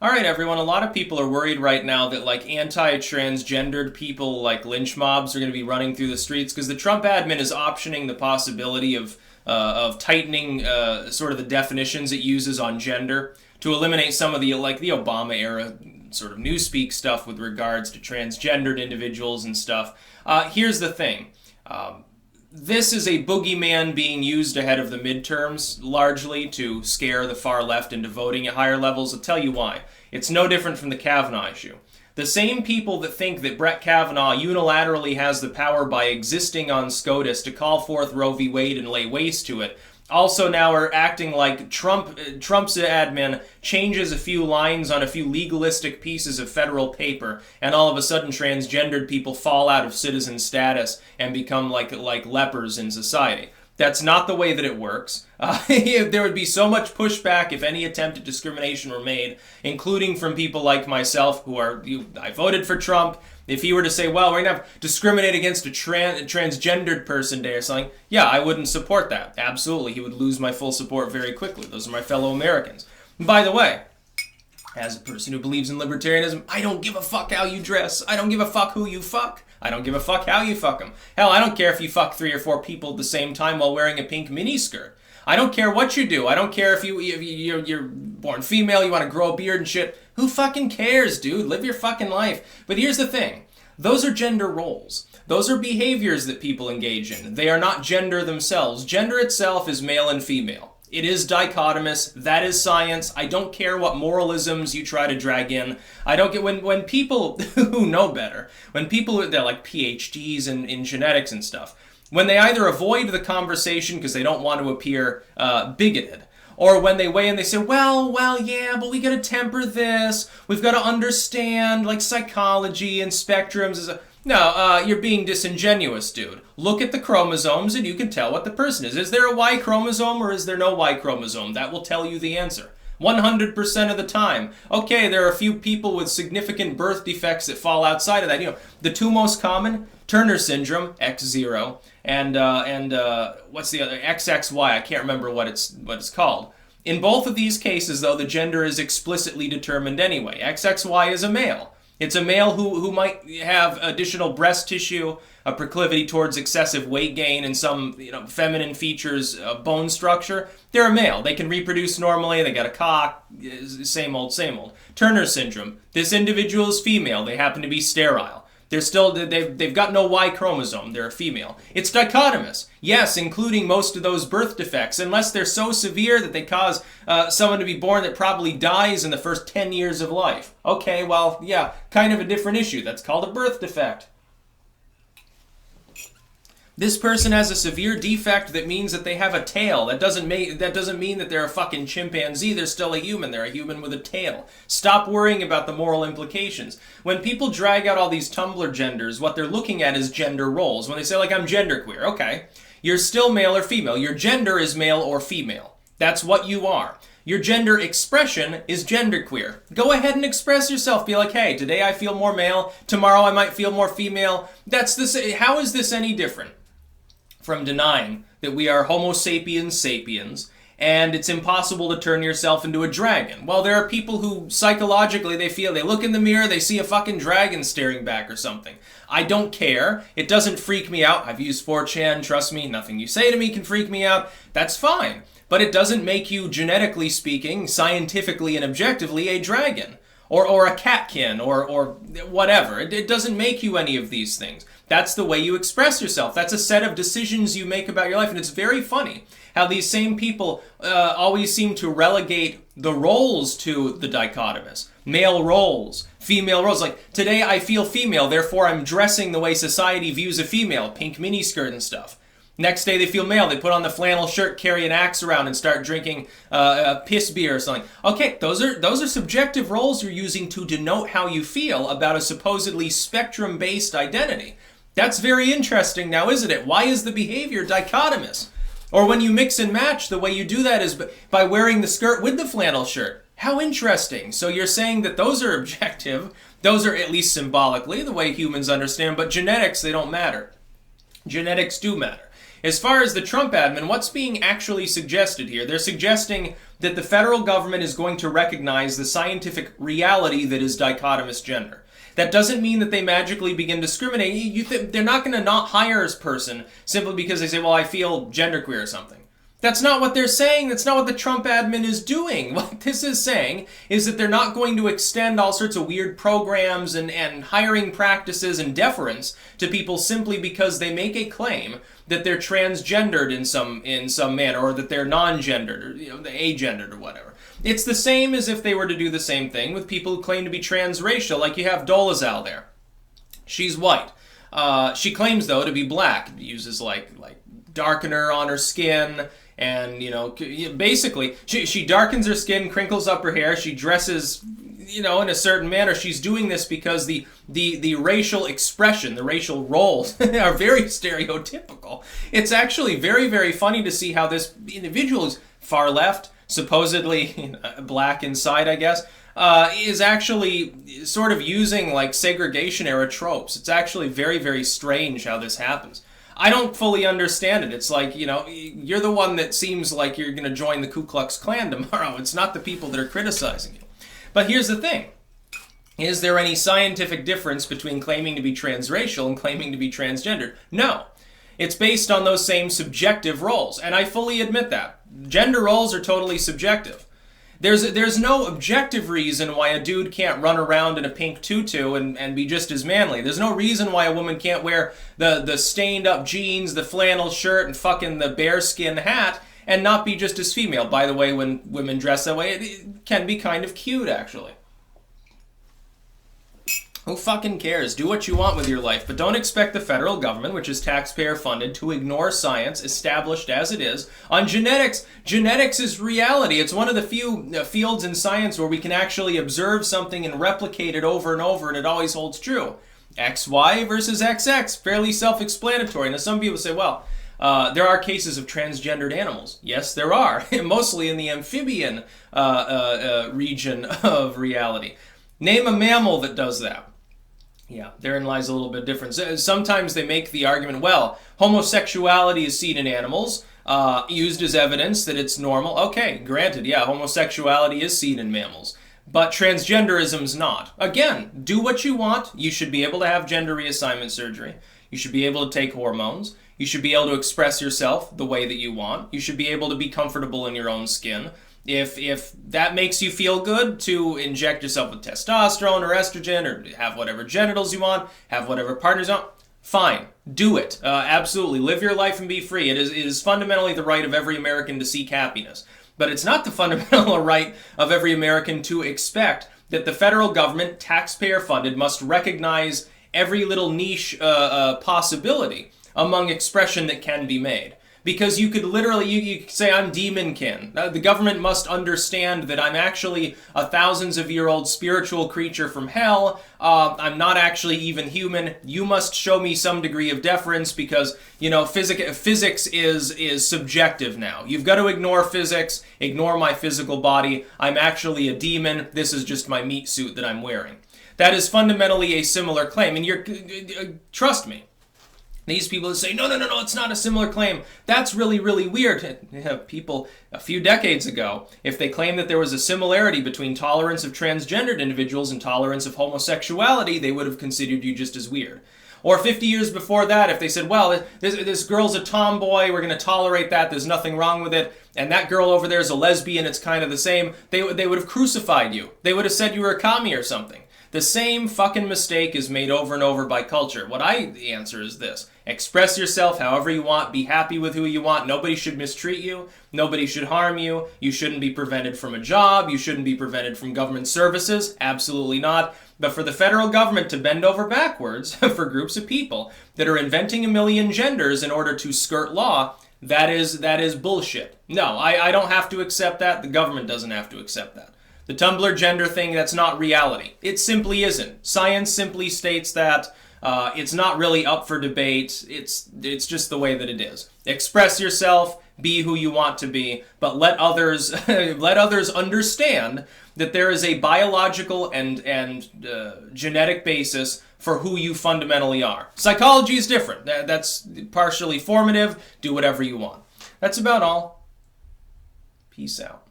All right, everyone. A lot of people are worried right now that like anti-transgendered people, like lynch mobs, are going to be running through the streets because the Trump admin is optioning the possibility of tightening sort of the definitions it uses on gender to eliminate some of the like the Obama era sort of newspeak stuff with regards to transgendered individuals and stuff. Here's the thing. This is a boogeyman being used ahead of the midterms, largely to scare the far left into voting at higher levels. I'll tell you why. It's no different from the Kavanaugh issue. The same people that think that Brett Kavanaugh unilaterally has the power by existing on SCOTUS to call forth Roe v. Wade and lay waste to it also now are acting like Trump's admin changes a few lines on a few legalistic pieces of federal paper, and all of a sudden transgendered people fall out of citizen status and become like lepers in society. That's not the way that it works. There would be so much pushback if any attempt at discrimination were made, including from people like myself who are, I voted for Trump. If he were to say, well, we're going to have discriminate against a transgendered person day or something, yeah, I wouldn't support that. Absolutely. He would lose my full support very quickly. Those are my fellow Americans. And by the way, as a person who believes in libertarianism, I don't give a fuck how you dress. I don't give a fuck who you fuck. I don't give a fuck how you fuck them. Hell, I don't care if you fuck 3 or 4 people at the same time while wearing a pink miniskirt. I don't care what you do. I don't care if you're born female, you want to grow a beard and shit. Who fucking cares, dude? Live your fucking life. But here's the thing. Those are gender roles. Those are behaviors that people engage in. They are not gender themselves. Gender itself is male and female. It is dichotomous. That is science. I don't care what moralisms you try to drag in. I don't get when people who know better, when people they're like PhDs in genetics and stuff, when they either avoid the conversation because they don't want to appear bigoted, or when they weigh in, they say, well, yeah, but we got to temper this. We've got to understand like psychology and spectrums. No, you're being disingenuous, dude. Look at the chromosomes and you can tell what the person is. Is there a Y chromosome or is there no Y chromosome? That will tell you the answer. 100% of the time. Okay, there are a few people with significant birth defects that fall outside of that. You know, the 2 most common, Turner syndrome, X0, and what's the other? XXY. I can't remember what it's called. In both of these cases, though, the gender is explicitly determined anyway. XXY is a male. It's a male who might have additional breast tissue, a proclivity towards excessive weight gain, and some feminine features of bone structure. They're a male. They can reproduce normally. They got a cock. Same old, same old. Turner syndrome. This individual is female. They happen to be sterile. They've got no Y chromosome. They're a female. It's dichotomous. Yes, including most of those birth defects, unless they're so severe that they cause someone to be born that probably dies in the first 10 years of life. Okay, well, yeah, kind of a different issue. That's called a birth defect. This person has a severe defect that means that they have a tail. That doesn't mean that they're a fucking chimpanzee. They're still a human. They're a human with a tail. Stop worrying about the moral implications. When people drag out all these Tumblr genders, what they're looking at is gender roles. When they say, like, I'm genderqueer, okay. You're still male or female. Your gender is male or female. That's what you are. Your gender expression is genderqueer. Go ahead and express yourself. Be like, hey, today I feel more male. Tomorrow I might feel more female. How is this any different from denying that we are Homo sapiens sapiens and it's impossible to turn yourself into a dragon? Well, there are people who psychologically they look in the mirror, they see a fucking dragon staring back or something. I don't care. It doesn't freak me out. I've used 4chan. Trust me, nothing you say to me can freak me out. That's fine. But it doesn't make you, genetically speaking, scientifically and objectively, a dragon. Or a catkin, or whatever. It doesn't make you any of these things. That's the way you express yourself. That's a set of decisions you make about your life. And it's very funny how these same people always seem to relegate the roles to the dichotomous. Male roles, female roles. Like, today I feel female, therefore I'm dressing the way society views a female. Pink miniskirt and stuff. Next day they feel male. They put on the flannel shirt, carry an axe around, and start drinking a piss beer or something. Okay, those are subjective roles you're using to denote how you feel about a supposedly spectrum-based identity. That's very interesting now, isn't it? Why is the behavior dichotomous? Or when you mix and match, the way you do that is by wearing the skirt with the flannel shirt. How interesting. So you're saying that those are objective. Those are, at least symbolically, the way humans understand. But genetics, they don't matter. Genetics do matter. As far as the Trump admin, what's being actually suggested here? They're suggesting that the federal government is going to recognize the scientific reality that is dichotomous gender. That doesn't mean that they magically begin discriminating. They're not going to not hire a person simply because they say, well, I feel genderqueer or something. That's not what they're saying. That's not what the Trump admin is doing. What this is saying is that they're not going to extend all sorts of weird programs and hiring practices and deference to people simply because they make a claim that they're transgendered in some manner, or that they're non-gendered, or agendered or whatever. It's the same as if they were to do the same thing with people who claim to be transracial, like you have Dolezal there. She's white. She claims, though, to be black. Uses like darkener on her skin. And, basically, she darkens her skin, crinkles up her hair, she dresses, in a certain manner. She's doing this because the racial expression, the racial roles are very stereotypical. It's actually very, very funny to see how this individual is far left, supposedly black inside, I guess, is actually sort of using like segregation era tropes. It's actually very, very strange how this happens. I don't fully understand it. It's like, you're the one that seems like you're going to join the Ku Klux Klan tomorrow. It's not the people that are criticizing you. But here's the thing. Is there any scientific difference between claiming to be transracial and claiming to be transgendered? No. It's based on those same subjective roles, and I fully admit that. Gender roles are totally subjective. There's no objective reason why a dude can't run around in a pink tutu and be just as manly. There's no reason why a woman can't wear the stained up jeans, the flannel shirt, and fucking the bearskin hat and not be just as female. By the way, when women dress that way, it can be kind of cute, actually. Who fucking cares? Do what you want with your life, but don't expect the federal government, which is taxpayer funded, to ignore science, established as it is, on genetics. Genetics is reality. It's one of the few fields in science where we can actually observe something and replicate it over and over, and it always holds true. XY versus XX, fairly self-explanatory. Now, some people say, well, there are cases of transgendered animals. Yes, there are, mostly in the amphibian region of reality. Name a mammal that does that. Yeah, therein lies a little bit of difference. Sometimes they make the argument, well, homosexuality is seen in animals, used as evidence that it's normal. Okay, granted, yeah, homosexuality is seen in mammals. But transgenderism's not. Again, do what you want. You should be able to have gender reassignment surgery. You should be able to take hormones. You should be able to express yourself the way that you want. You should be able to be comfortable in your own skin. If that makes you feel good to inject yourself with testosterone or estrogen or have whatever genitals you want, have whatever partners you want, fine. Do it. Absolutely. Live your life and be free. It is fundamentally the right of every American to seek happiness. But it's not the fundamental right of every American to expect that the federal government, taxpayer funded, must recognize every little niche possibility among expression that can be made. Because you could literally, you could say, I'm demonkin. The government must understand that I'm actually a thousands-of-year-old spiritual creature from hell. I'm not actually even human. You must show me some degree of deference because, physics is subjective now. You've got to ignore physics, ignore my physical body. I'm actually a demon. This is just my meat suit that I'm wearing. That is fundamentally a similar claim, and trust me. These people that say, no, it's not a similar claim. That's really, really weird. People a few decades ago, if they claimed that there was a similarity between tolerance of transgendered individuals and tolerance of homosexuality, they would have considered you just as weird. Or 50 years before that, if they said, well, this girl's a tomboy, we're going to tolerate that, there's nothing wrong with it, and that girl over there is a lesbian, it's kind of the same, they would have crucified you. They would have said you were a commie or something. The same fucking mistake is made over and over by culture. What I answer is this. Express yourself however you want. Be happy with who you want. Nobody should mistreat you. Nobody should harm you. You shouldn't be prevented from a job. You shouldn't be prevented from government services. Absolutely not. But for the federal government to bend over backwards for groups of people that are inventing a million genders in order to skirt law, that is bullshit. No, I don't have to accept that. The government doesn't have to accept that. The Tumblr gender thing, that's not reality. It simply isn't. Science simply states that it's not really up for debate. It's just the way that it is. Express yourself, be who you want to be, but let others understand that there is a biological and genetic basis for who you fundamentally are. Psychology is different. That's partially formative. Do whatever you want. That's about all. Peace out.